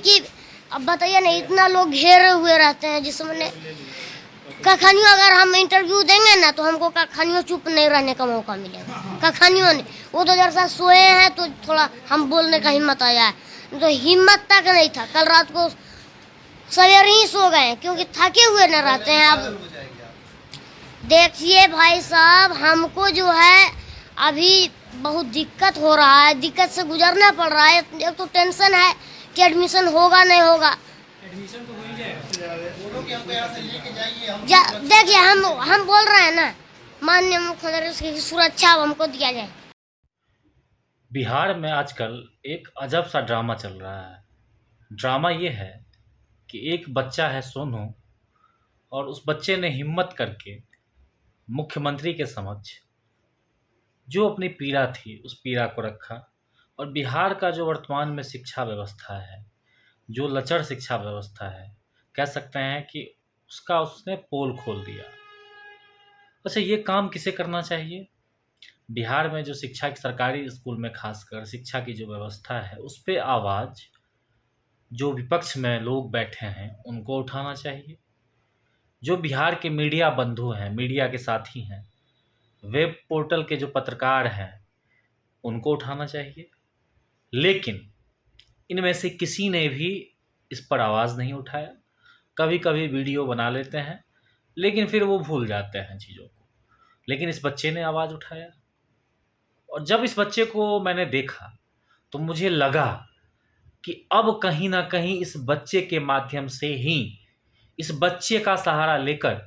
कि अब बताइए ना, इतना लोग घेरे हुए रहते हैं जिसमें कखानियों अगर हम इंटरव्यू देंगे ना तो हमको कखानियों चुप नहीं रहने का मौका मिलेगा। कखानियों ने वो तो जरा सा सोए हैं तो थोड़ा हम बोलने का हिम्मत आया है, तो हिम्मत तक नहीं था। कल रात को सवेरे ही सो गए क्योंकि थके हुए न रहते हैं। अब देखिए भाई साहब, हमको जो है अभी बहुत दिक्कत हो रहा है, दिक्कत से गुजरना पड़ रहा है। एक तो टेंशन है कि एडमिशन होगा नहीं होगा। एडमिशन तो हो ही जाएगा। देखिए हम बोल रहे हैं ना, माननीय मुख्यमंत्री की सुरक्षा हमको दिया जाए। बिहार में आजकल एक अजब सा ड्रामा चल रहा है। ड्रामा ये है कि एक बच्चा है सोनू, और उस बच्चे ने हिम्मत करके मुख्यमंत्री के समक्ष जो अपनी पीड़ा थी उस पीड़ा को रखा। और बिहार का जो वर्तमान में शिक्षा व्यवस्था है, जो लचर शिक्षा व्यवस्था है, कह सकते हैं कि उसका उसने पोल खोल दिया। वैसे ये काम किसे करना चाहिए? बिहार में जो शिक्षा की सरकारी स्कूल में खासकर शिक्षा की जो व्यवस्था है उस पे आवाज़ जो विपक्ष में लोग बैठे हैं उनको उठाना चाहिए। जो बिहार के मीडिया बंधु हैं, मीडिया के साथी हैं, वेब पोर्टल के जो पत्रकार हैं उनको उठाना चाहिए। लेकिन इनमें से किसी ने भी इस पर आवाज़ नहीं उठाया। कभी कभी वीडियो बना लेते हैं लेकिन फिर वो भूल जाते हैं चीज़ों को। लेकिन इस बच्चे ने आवाज़ उठाया, और जब इस बच्चे को मैंने देखा तो मुझे लगा कि अब कहीं न कहीं इस बच्चे के माध्यम से ही, इस बच्चे का सहारा लेकर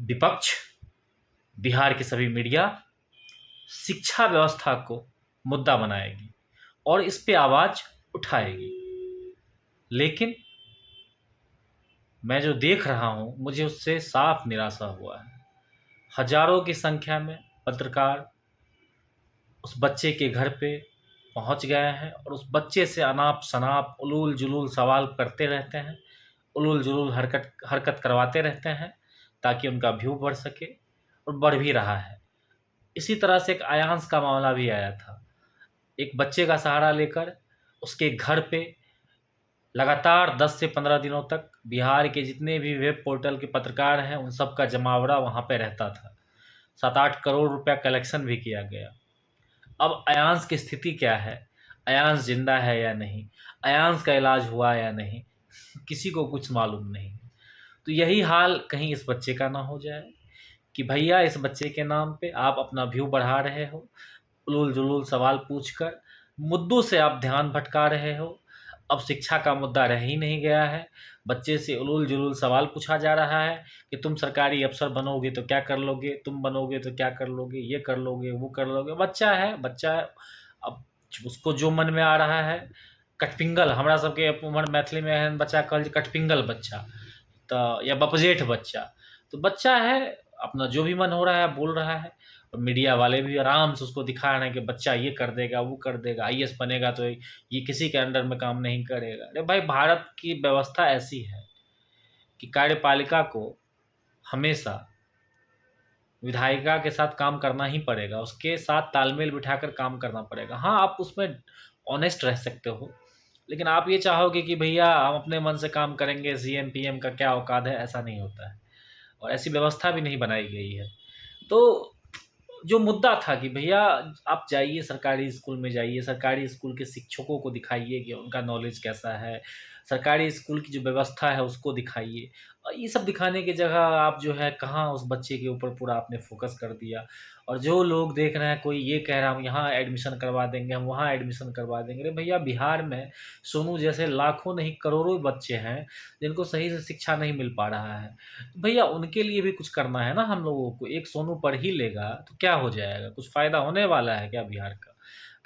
विपक्ष, बिहार के सभी मीडिया शिक्षा व्यवस्था को मुद्दा बनाएगी और इस पे आवाज़ उठाएगी। लेकिन मैं जो देख रहा हूँ मुझे उससे साफ निराशा हुआ है। हजारों की संख्या में पत्रकार उस बच्चे के घर पे पहुंच गए हैं और उस बच्चे से अनाप शनाप उलूल जुलूल सवाल करते रहते हैं, उलूल जुलूल हरकत हरकत करवाते रहते हैं ताकि उनका व्यू बढ़ सके, और बढ़ भी रहा है। इसी तरह से एक अयांश का मामला भी आया था। एक बच्चे का सहारा लेकर उसके घर पे लगातार 10 से 15 दिनों तक बिहार के जितने भी वेब पोर्टल के पत्रकार हैं उन सब का जमावड़ा वहाँ पे रहता था। 7-8 करोड़ रुपया कलेक्शन भी किया गया। अब अयांश की स्थिति क्या है? अयांश जिंदा है या नहीं? अयांश का इलाज हुआ या नहीं? किसी को कुछ मालूम नहीं। तो यही हाल कहीं इस बच्चे का ना हो जाए कि भैया इस बच्चे के नाम पे आप अपना व्यू बढ़ा रहे हो, उलूल जुलूल सवाल पूछकर मुद्दों से आप ध्यान भटका रहे हो। अब शिक्षा का मुद्दा रह ही नहीं गया है, बच्चे से उलूल जुलूल सवाल पूछा जा रहा है कि तुम सरकारी अफसर बनोगे तो क्या कर लोगे, तुम बनोगे तो क्या कर लोगे, ये कर लोगे वो कर लोगे। बच्चा है, बच्चा है, अब उसको जो मन में आ रहा है। कटपिंगल हमरा सबके उमर मैथिली में एहन बच्चा कहल जे कटपिंगल बच्चा, तो या बपजेठ बच्चा। तो बच्चा है, अपना जो भी मन हो रहा है बोल रहा है, और मीडिया वाले भी आराम से उसको दिखा रहे हैं कि बच्चा ये कर देगा वो कर देगा, आईएएस बनेगा तो ये किसी के अंडर में काम नहीं करेगा। अरे भाई, भारत की व्यवस्था ऐसी है कि कार्यपालिका को हमेशा विधायिका के साथ काम करना ही पड़ेगा, उसके साथ तालमेल बिठाकर काम करना पड़ेगा। हाँ, आप उसमें ऑनेस्ट रह सकते हो, लेकिन आप ये चाहोगे कि भैया हम अपने मन से काम करेंगे, सीएम पीएम का क्या औकात है, ऐसा नहीं होता है। और ऐसी व्यवस्था भी नहीं बनाई गई है। तो जो मुद्दा था कि भैया आप जाइए सरकारी स्कूल में, जाइए सरकारी स्कूल के शिक्षकों को दिखाइए कि उनका नॉलेज कैसा है, सरकारी स्कूल की जो व्यवस्था है उसको दिखाइए। और ये सब दिखाने की जगह आप जो है कहाँ उस बच्चे के ऊपर पूरा आपने फोकस कर दिया। और जो लोग देख रहे हैं, कोई ये कह रहा है हम यहाँ एडमिशन करवा देंगे, हम वहाँ एडमिशन करवा देंगे। अरे भैया, बिहार में सोनू जैसे लाखों नहीं करोड़ों बच्चे हैं जिनको सही से शिक्षा नहीं मिल पा रहा है। तो भैया उनके लिए भी कुछ करना है ना हम लोगों को। एक सोनू पढ़ ही लेगा तो क्या हो जाएगा? कुछ फ़ायदा होने वाला है क्या बिहार का?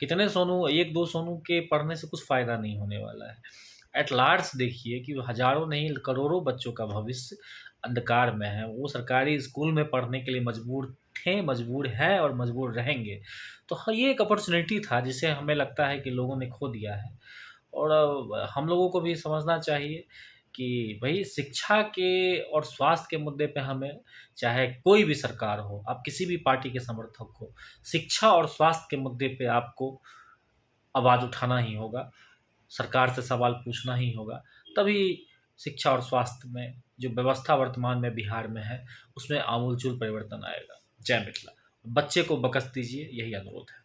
कितने सोनू, 1-2 सोनू के पढ़ने से कुछ फ़ायदा नहीं होने वाला है। एट लार्ज देखिए कि हज़ारों नहीं करोड़ों बच्चों का भविष्य अंधकार में है। वो सरकारी स्कूल में पढ़ने के लिए मजबूर थे, मजबूर हैं और मजबूर रहेंगे। तो हाँ, ये एक अपॉर्च्युनिटी था जिसे हमें लगता है कि लोगों ने खो दिया है। और हम लोगों को भी समझना चाहिए कि भई शिक्षा के और स्वास्थ्य के मुद्दे पे हमें, चाहे कोई भी सरकार हो, आप किसी भी पार्टी के समर्थक हो, शिक्षा और स्वास्थ्य के मुद्दे पे आपको आवाज़ उठाना ही होगा। सरकार से सवाल पूछना ही होगा, तभी शिक्षा और स्वास्थ्य में जो व्यवस्था वर्तमान में बिहार में है उसमें आमूलचूल परिवर्तन आएगा। जय मिथिला। बच्चे को बकस दीजिए, यही अनुरोध है।